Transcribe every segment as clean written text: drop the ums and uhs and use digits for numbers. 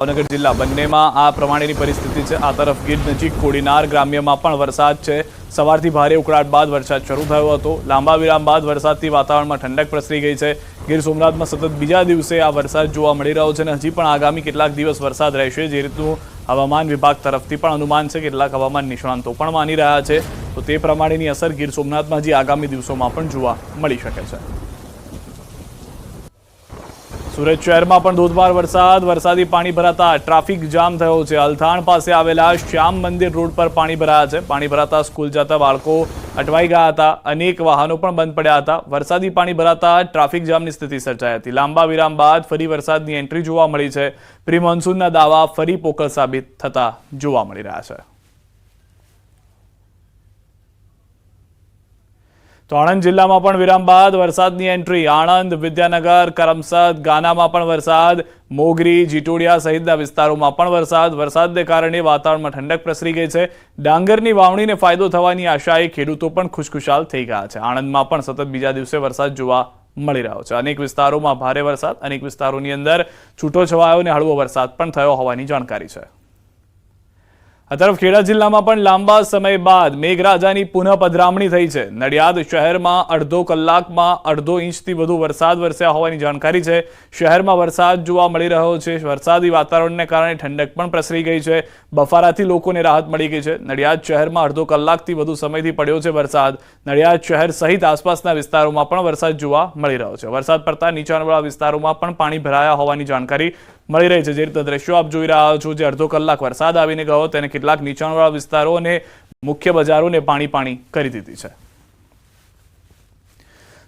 ભાવનગર જિલ્લા બંનેમાં આ પ્રમાણેની પરિસ્થિતિ છે। આ તરફ ગીર નજીક કોડીનાર ગ્રામ્યમાં પણ વરસાદ છે। સવારથી ભારે ઉકળાટ બાદ વરસાદ શરૂ થયો હતો। લાંબા વિરામ બાદ વરસાદથી વાતાવરણમાં ઠંડક પ્રસરી ગઈ છે। ગીર સોમનાથમાં સતત બીજા દિવસે આ વરસાદ જોવા મળી રહ્યો છે અને હજી પણ આગામી કેટલાક દિવસ વરસાદ રહેશે, જે રીતનું હવામાન વિભાગ તરફથી પણ અનુમાન છે। કેટલાક હવામાન નિષ્ણાંતો પણ માની રહ્યા છે, તો તે પ્રમાણેની અસર ગીર સોમનાથમાં હજી આગામી દિવસોમાં પણ જોવા મળી શકે છે। સુરત શહેરમાં પણ ધોધમાર વરસાદી પાણી ભરાતા ટ્રાફિક જામ થયો છે। અલથાણ પાસે આવેલા શ્યામ મંદિર રોડ પર પાણી ભરાયા છે। પાણી ભરાતા સ્કૂલ જતા બાળકો અટવાઈ ગયા હતા। અનેક વાહનો પણ બંધ પડ્યા હતા। વરસાદી પાણી ભરાતા ટ્રાફિક જામની સ્થિતિ સર્જાઈ હતી। લાંબા વિરામ બાદ ફરી વરસાદની એન્ટ્રી જોવા મળી છે। પ્રી મોન્સૂનના દાવા ફરી પોકળ સાબિત થતા જોવા મળી રહ્યા છે। તો આણંદ જિલ્લામાં પણ વિરામ બાદ વરસાદની એન્ટ્રી। આણંદ, વિદ્યાનગર, કરમસદ, ગાનામાં પણ વરસાદ। મોગરી, જીટોડિયા સહિતના વિસ્તારોમાં પણ વરસાદને કારણે વાતાવરણમાં ઠંડક પ્રસરી ગઈ છે। ડાંગરની વાવણીને ફાયદો થવાની આશાએ ખેડૂતો પણ ખુશખુશાલ થઈ ગયા છે। આણંદમાં પણ સતત બીજા દિવસે વરસાદ જોવા મળી રહ્યો છે। અનેક વિસ્તારોમાં ભારે વરસાદ, અનેક વિસ્તારોની અંદર છૂટોછવાયો અને હળવો વરસાદ પણ થયો હોવાની જાણકારી છે। આ તરફ ખેડા જિલ્લામાં પણ લાંબા સમય બાદ મેઘરાજાની પુનઃ પધરામણી થઈ છે। નડિયાદ શહેરમાં અડધો કલાકમાં 1.5 ઇંચથી વધુ વરસાદ વરસ્યા હોવાની જાણકારી છે। શહેરમાં વરસાદ જોવા મળી રહ્યો છે। વરસાદી વાતાવરણને કારણે ઠંડક પણ પ્રસરી ગઈ છે। બફારાથી લોકોને રાહત મળી ગઈ છે। નડિયાદ શહેરમાં અડધો કલાકથી વધુ સમયથી પડ્યો છે વરસાદ। નડિયાદ શહેર સહિત આસપાસના વિસ્તારોમાં પણ વરસાદ જોવા મળી રહ્યો છે। વરસાદ પડતા નીચાણવાળા વિસ્તારોમાં પણ પાણી ભરાયા હોવાની જાણકારી મળી રહી છે। જે રીતે દ્રશ્યો આપ જોઈ રહ્યા છો, જે અડધો કલાક વરસાદ આવીને ગયો તેને કેટલાક નીચાણવાળા વિસ્તારો અને મુખ્ય બજારોને પાણી કરી દીધી છે।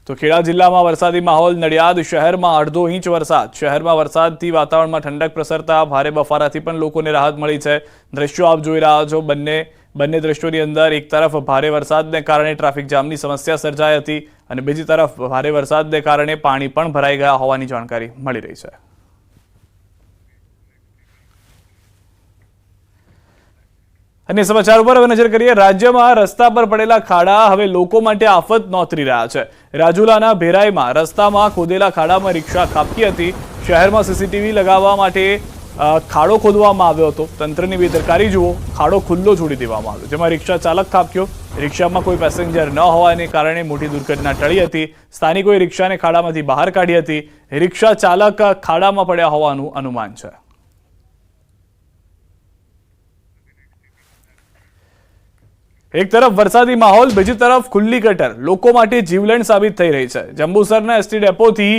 તો ખેડા જિલ્લામાં વરસાદી માહોલ। નડિયાદ શહેરમાં 1.5 ઇંચ વરસાદ। શહેરમાં વરસાદથી વાતાવરણમાં ઠંડક પ્રસરતા ભારે બફારાથી પણ લોકોને રાહત મળી છે। દ્રશ્યો આપ જોઈ રહ્યા છો। બંને દ્રશ્યોની અંદર એક તરફ ભારે વરસાદને કારણે ટ્રાફિક જામની સમસ્યા સર્જાઈ હતી અને બીજી તરફ ભારે વરસાદને કારણે પાણી પણ ભરાઈ ગયા હોવાની જાણકારી મળી રહી છે। અને સમાચાર ઉપર હવે નજર કરીએ। રાજ્યમાં રસ્તા પર પડેલા ખાડા હવે લોકો માટે આફત નોતરી રહ્યા છે। રાજુલાના ભેરાઈમાં રસ્તામાં ખોદેલા ખાડામાં રિક્ષા ખાબકી હતી। શહેરમાં સીસીટીવી લગાવવા માટે ખાડો ખોદવામાં આવ્યો હતો। તંત્રની બેદરકારી જુઓ। ખાડો ખુલ્લો છોડી દેવામાં આવ્યો, જેમાં રિક્ષા ચાલક ખાબક્યો। રિક્ષામાં કોઈ પેસેન્જર ન હોવાને કારણે મોટી દુર્ઘટના ટળી હતી। સ્થાનિકોએ રિક્ષાને ખાડામાંથી બહાર કાઢી હતી। રિક્ષા ચાલક ખાડામાં પડ્યા હોવાનું અનુમાન છે। એક તરફ વરસાદી માહોલ, બીજી તરફ ખુલ્લી ગટર લોકો માટે જીવલેણ સાબિત થઈ રહી છે। જંબુસરના એસટી ડેપોથી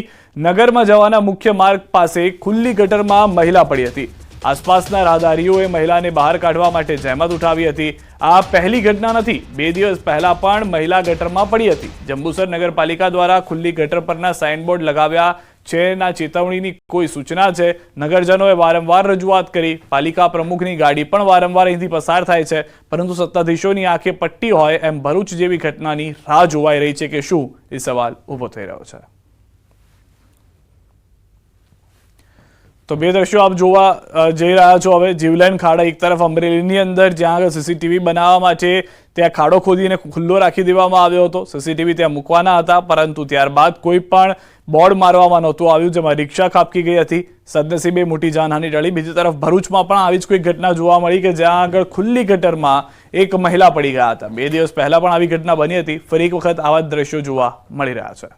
નગરમાં જવાના મુખ્ય માર્ગ પાસે ખુલ્લી ગટરમાં મહિલા પડી હતી। આસપાસના રાહદારીઓએ મહિલાને બહાર કાઢવા માટે જહેમત ઉઠાવી હતી। આ પહેલી ઘટના નથી। 2 દિવસ પહેલા પણ મહિલા ગટરમાં પડી હતી। જંબુસર નગરપાલિકા દ્વારા ખુલ્લી ગટર પરના સાઇનબોર્ડ લગાવ્યા છે ના ચેતવણીની કોઈ સૂચના છે। નગરજનોએ વારંવાર રજૂઆત કરી। પાલિકા પ્રમુખની ગાડી પણ વારંવાર અહીંથી પસાર થાય છે, પરંતુ સત્તાધીશોની આંખે પટ્ટી હોય એમ ભરૂચ જેવી ઘટનાની રાહ જોવાઈ રહી છે કે શું, એ સવાલ ઊભો થઈ રહ્યો છે। તો બે દ્રશ્યો આપ જોવા જઈ રહ્યા છો। હવે જીવલેણ ખાડા। એક તરફ અમરેલીની અંદર જ્યાં આગળ સીસીટીવી બનાવવા માટે ત્યાં ખાડો ખોદીને ખુલ્લો રાખી દેવામાં આવ્યો હતો। સીસીટીવી ત્યાં મૂકવાના હતા, પરંતુ ત્યારબાદ કોઈ પણ બોર્ડ મારવામાં નહોતું આવ્યું, જેમાં રિક્ષા ખાબકી ગઈ હતી। સદનસીબે મોટી જાનહાનિ ટળી। બીજી તરફ ભરૂચમાં પણ આવી જ કોઈ ઘટના જોવા મળી કે જ્યાં આગળ ખુલ્લી ગટરમાં એક મહિલા પડી ગયા હતા। 2 દિવસ પહેલા પણ આવી ઘટના બની હતી। ફરી એક વખત આવા દ્રશ્યો જોવા મળી રહ્યા છે।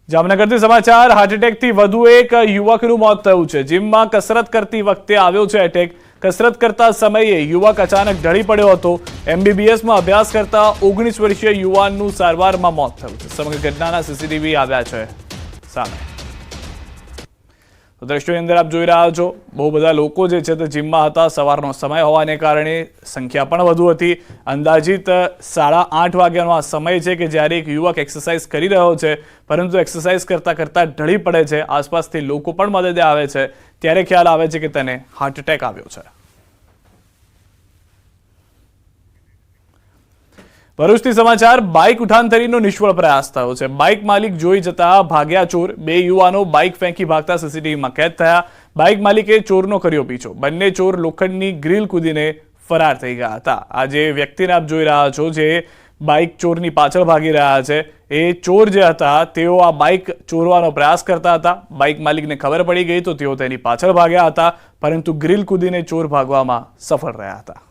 જામનગરથી સમાચાર। હાર્ટ એટેકથી વધુ એક યુવકનું મોત થયું છે। જીમમાં કસરત કરતી વખતે આવ્યો છે એટેક। કસરત કરતા સમયે યુવક અચાનક ઢળી પડ્યો હતો। MBBSમાં અભ્યાસ કરતા 19 વર્ષીય યુવાનનું સારવારમાં મોત થયું છે। સમગ્ર ઘટનાના સીસીટીવી આવ્યા છે સામે। દ્રશ્યોની અંદર આપ જોઈ રહ્યા છો, બહુ બધા લોકો જે છે તે જીમમાં હતા। સવારનો સમય હોવાને કારણે સંખ્યા પણ વધુ હતી। અંદાજિત 8:30 વાગ્યાનો આ સમય છે કે જ્યારે એક યુવક એક્સરસાઇઝ કરી રહ્યો છે, પરંતુ એક્સરસાઇઝ કરતા ઢળી પડે છે। આસપાસથી લોકો પણ મદદે આવે છે, ત્યારે ખ્યાલ આવે છે કે તેને હાર્ટ એટેક આવ્યો છે। ભરૂચથી સમાચાર। બાઇક ઉઠાંતરીનો નિષ્ફળ પ્રયાસ થયો છે। બાઇક માલિક જોઈ જતા ભાગ્યા ચોર। 2 યુવાનો બાઇક ફેંકી ભાગતા સીસીટીવીમાં કેદ થયા। બાઇક માલિકે ચોરનો કર્યો પીછો। બંને ચોર લોખંડની ગ્રીલ કૂદીને ફરાર થઈ ગયા હતા। આ જે વ્યક્તિને આપ જોઈ રહ્યા છો, જે બાઇક ચોરની પાછળ ભાગી રહ્યા છે. એ ચોર જે હતા તેઓ આ બાઇક ચોરવાનો પ્રયાસ કરતા હતા. બાઇક માલિકને ખબર પડી ગઈ તો તેઓ તેની પાછળ ભાગ્યા હતા, પરંતુ ગ્રીલ કૂદીને ચોર ભાગવામાં સફળ રહ્યા હતા.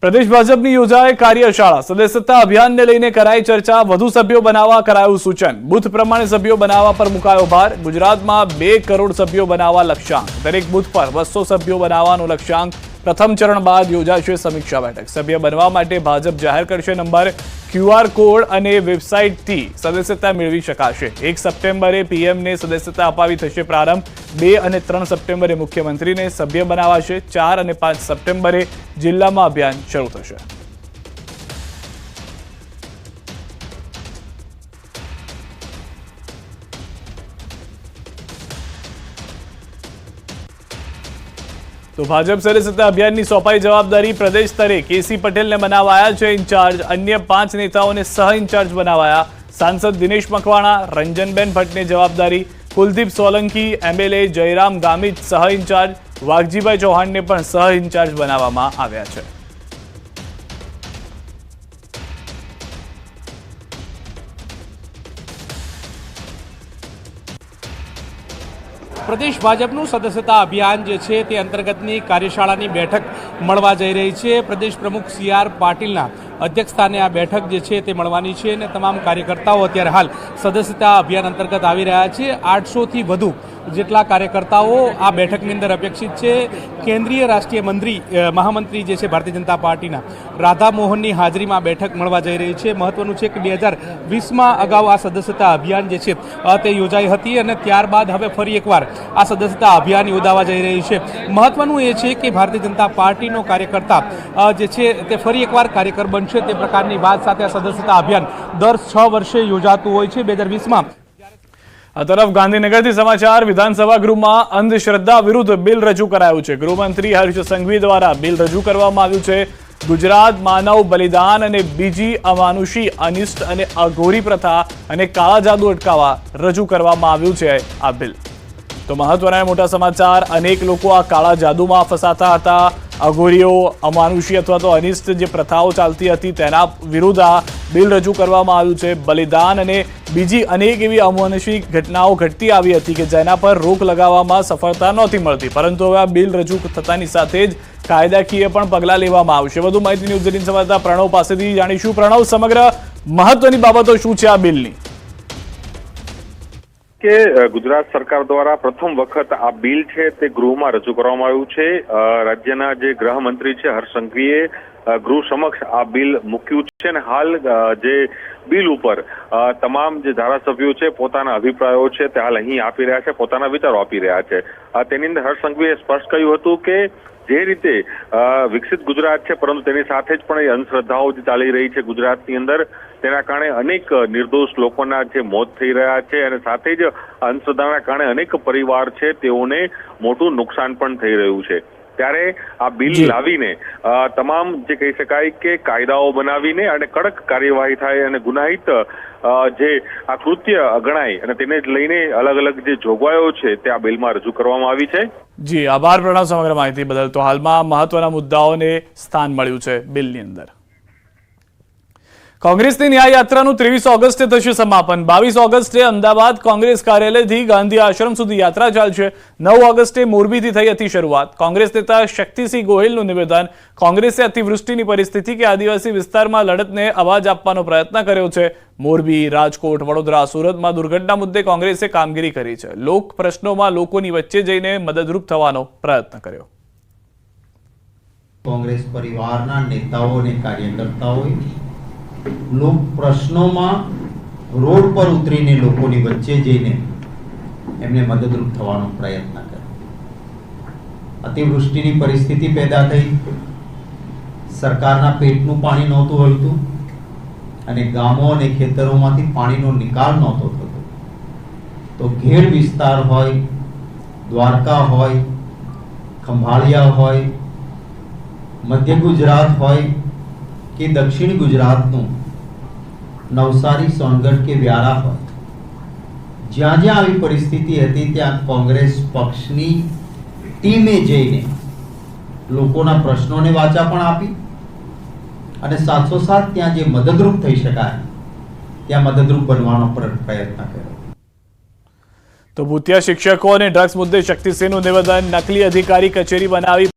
પ્રદેશ ભાજપની યોજાય કાર્યશાળા. સદસ્યતા અભિયાનને લઈને કરાઈ ચર્ચા. વધુ સભ્યો બનાવવા કરાયું સૂચન. બૂથ પ્રમાણે સભ્યો બનાવવા પર મુકાયો ભાર. ગુજરાતમાં 2 કરોડ સભ્યો બનાવવા લક્ષ્યાંક. દરેક બૂથ પર 200 સભ્યો બનાવવાનો લક્ષ્યાંક. પ્રથમ ચરણ બાદ યોજાશે સમીક્ષા બેઠક. સભ્ય બનવા માટે ભાજપ જાહેર કરશે નંબર. QR કોડ અને વેબસાઇટથી સદસ્યતા મેળવી શકાશે. 1 સપ્ટેમ્બરે પીએમને સદસ્યતા અપાવી થશે પ્રારંભ. 2 અને 3 સપ્ટેમ્બરે મુખ્યમંત્રીને સભ્ય બનાવાશે. 4 અને 5 સપ્ટેમ્બરે જિલ્લામાં અભિયાન શરૂ થશે. તો ભાજપ સદસ્યતા અભિયાનની સોંપાઈ જવાબદારી પ્રદેશ સ્તરે કેસી પટેલને બનાવાયા છે ઇન્ચાર્જ. અન્ય 5 નેતાઓને સહ ઇન્ચાર્જ બનાવાયા. સાંસદ દિનેશ મકવાણા, રંજનબેન ભટ્ટને જવાબદારી. કુલદીપ સોલંકી, MLA જયરામ ગામિત સહ ઇન્ચાર્જ. વાઘજીભાઈ ચૌહાણને પણ સહ ઇન્ચાર્જ બનાવવામાં આવ્યા છે. પ્રદેશ ભાજપનું સદસ્યતા અભિયાન જે છે તે અંતર્ગતની કાર્યશાળાની બેઠક મળવા જઈ રહી છે. પ્રદેશ પ્રમુખ CR પાટીલના અધ્યક્ષસ્થાને આ બેઠક જે છે તે મળવાની છે અને તમામ કાર્યકર્તાઓ અત્યારે હાલ સદસ્યતા અભિયાન અંતર્ગત આવી રહ્યા છે. 800થી વધુ જેટલા કાર્યકર્તાઓ આ બેઠકની અંદર અપેક્ષિત છે. કેન્દ્રીય રાષ્ટ્રીય મહામંત્રી જે છે ભારતીય જનતા પાર્ટીના રાધા મોહનની હાજરીમાં આ બેઠક મળવા જઈ રહી છે. મહત્વનું છે કે 2020માં અગાઉ આ સદસ્યતા અભિયાન જે છે તે યોજાઈ હતી અને ત્યારબાદ હવે ફરી એકવાર આ સદસ્યતા અભિયાન યોજાવા જઈ રહ્યું છે. મહત્વનું એ છે કે ભારતીય જનતા પાર્ટીનો કાર્યકર્તા જે છે તે ફરી એકવાર કાર્યકર બનશે તે પ્રકારની વાત સાથે આ સદસ્યતા અભિયાન દર 6 વર્ષે યોજાતું હોય છે. 2020માં આ તરફ ગાંધીનગરથી સમાચાર. વિધાનસભા ગૃહમાં અંધશ્રદ્ધા વિરુદ્ધ બિલ રજૂ કરાયું છે. ગૃહમંત્રી હર્ષ સંઘવી દ્વારા બિલ રજૂ કરવામાં આવ્યું છે. ગુજરાત માનવ બલિદાન અને બીજી અમાનુષી અનિષ્ટ અને અઘોરી પ્રથા અને કાળા જાદુ અટકાવવા રજૂ કરવામાં આવ્યું છે આ બિલ. તો મહત્વના મોટા સમાચાર. અનેક લોકો આ કાળા જાદુમાં ફસાતા હતા. અઘોરીઓ, અમાનુષી અથવા તો અનિષ્ટ જે પ્રથાઓ ચાલતી હતી તેના વિરુદ્ધ આ બિલ રજૂ કરવામાં આવ્યું છે. બલિદાન અને બીજી અનેક એવી અમાનુષી ઘટનાઓ ઘટતી આવી હતી કે જેના પર રોક લગાવવામાં સફળતા નહોતી મળતી, પરંતુ હવે આ બિલ રજૂ થતાની સાથે જ કાયદાકીય પણ પગલાં લેવામાં આવશે. વધુ માહિતી ન્યૂઝ 18 સંવાદદાતા પ્રણવ પાસેથી જાણીશું. પ્રણવ, સમગ્ર મહત્વની બાબતો શું છે આ બિલની? કે ગુજરાત સરકાર દ્વારા પ્રથમ વખત આ બિલ છે તે ગૃહમાં રજૂ કરવામાં આવ્યું છે. રાજ્યના જે ગૃહમંત્રી છે હર્ષ સંઘવીએ ગૃહ સમક્ષ આ બિલ મૂક્યું છે અને હાલ જે બિલ ઉપર તમામ જે ધારાસભ્યો છે પોતાના અભિપ્રાયો છે તે હાલ અહીં આપી રહ્યા છે, પોતાના વિચારો આપી રહ્યા છે. તેની અંદર હર્ષ સંઘવીએ સ્પષ્ટ કહ્યું હતું કે જે રીતે વિકસિત ગુજરાત છે પરંતુ તેની સાથે જ પણ એ અંધશ્રદ્ધાઓ જે ચાલી રહી છે ગુજરાતની અંદર, તેના કારણે અનેક નિર્દોષ લોકોના જે મોત થઈ રહ્યા છે અને સાથે જ અંધશ્રદ્ધાના કારણે અનેક પરિવાર છે તેઓને મોટું નુકસાન પણ થઈ રહ્યું છે. ત્યારે આ બિલ લાવીને તમામ જે કહી શકાય કે કાયદાઓ બનાવીને અને કડક કાર્યવાહી થાય અને ગુનાહિત જે આ કૃત્ય ગણાય અને તેને જ લઈને અલગ અલગ જે જોગવાઈઓ છે તે આ બિલમાં રજૂ કરવામાં આવી છે. જી આભાર પ્રણવ સમગ્ર માહિતી બદલ. તો હાલમાં મહત્વના મુદ્દાઓને સ્થાન મળ્યું છે બિલની અંદર. કોંગ્રેસની ન્યાય યાત્રાનું 23 ઓગસ્ટે થશે સમાપન. 22 ઓગસ્ટે અમદાવાદ કોંગ્રેસ કાર્યાલયથી ગાંધી આશ્રમ સુધી યાત્રા ચાલશે. 9 ઓગસ્ટે મોરબીથી થઈ હતી શરૂઆત. કોંગ્રેસ નેતા શક્તિસિંહ ગોહિલનું નિવેદન. કોંગ્રેસે અતિવૃષ્ટિની પરિસ્થિતિ કે આદિવાસી વિસ્તારમાં લડતને અવાજ આપવાનો પ્રયત્ન કર્યો છે. મોરબી, રાજકોટ, વડોદરા, સુરતમાં દુર્ઘટના મુદ્દે કોંગ્રેસે કામગીરી કરી છે. લોક પ્રશ્નોમાં લોકોની વચ્ચે જઈને મદદરૂપ થવાનો પ્રયત્ન કર્યો. કોંગ્રેસ પરિવારના નેતાઓ અને કાર્યકર્તાઓએ લોક પ્રશ્નોમાં રોડ પર ઉતરીને લોકોની વચ્ચે જઈને એમને મદદરૂપ થવાનો પ્રયત્ન કર્યો. અતિવૃષ્ટિની પરિસ્થિતિ પેદા થઈ, સરકારના પેટનું પાણી નહોતું હલતું અને ગામો અને ખેતરોમાંથી પાણીનો નિકાલ નહોતો થતો. તો ઘેડ વિસ્તાર હોય, દ્વારકા હોય, ખંભાળિયા હોય, મધ્ય ગુજરાત હોય કે દક્ષિણ ગુજરાતનું નવસારી, સોનગઢ કે વ્યારા હોય, જ્યાં જ્યાં આવી પરિસ્થિતિ હતી ત્યાં કોંગ્રેસ પક્ષની ટીમે જઈને લોકોના પ્રશ્નોને વાચા પણ આપી અને સાથોસાથ ત્યાં જે મદદરૂપ થઈ શકાય ત્યાં મદદરૂપ બનવાનો પ્રયત્ન કર્યો. તો ભૂતિયા શિક્ષકો અને ડ્રગ્સ મુદ્દે શક્તિસિંહનું નિવેદન, નકલી અધિકારી કચેરી બનાવી